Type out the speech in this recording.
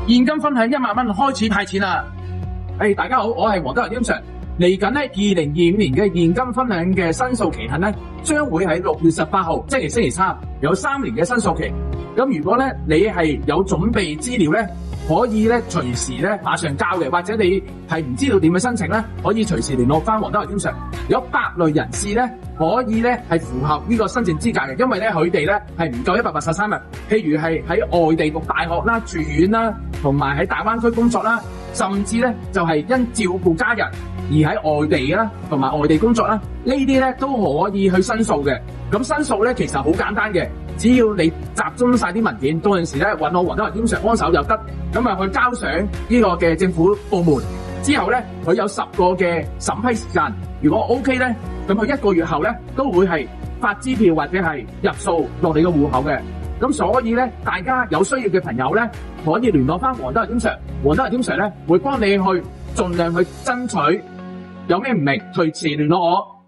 現金分享1萬蚊開始派錢啦！大家好，我係黃德華 Tim Sir。嚟緊咧2025年嘅現金分享嘅申訴期限咧，將會喺6月18號，即係星期三，有3年嘅申訴期。咁如果咧你係有準備資料咧，可以咧隨時咧馬上交嘅，或者你係唔知道點樣申請咧，可以隨時聯絡翻黃德華 Tim Sir。有8類人士咧可以咧係符合呢個申請資格嘅，因為咧佢哋咧係唔夠183日，譬如係喺外地讀大學啦、住院啦，同埋喺大灣區工作啦，甚至咧就係因照顧家人而喺外地啦，同埋外地工作啦，呢啲咧都可以去申訴嘅。咁申訴咧其實好簡單嘅，只要你集中晒啲文件，到陣時咧揾我黃德華 Tim Sir幫手就得，咁啊去交上呢個嘅政府部門，之後咧佢有10個嘅審批時間，如果 OK 咧，咁佢1個月後咧都會係發支票或者係入數落你個戶口嘅。咁所以咧，大家有需要嘅朋友咧，可以聯絡翻黃德華 Tim Sir，黃德華 Tim Sir 咧會幫你去盡量去爭取。有咩唔明，隨時聯絡我。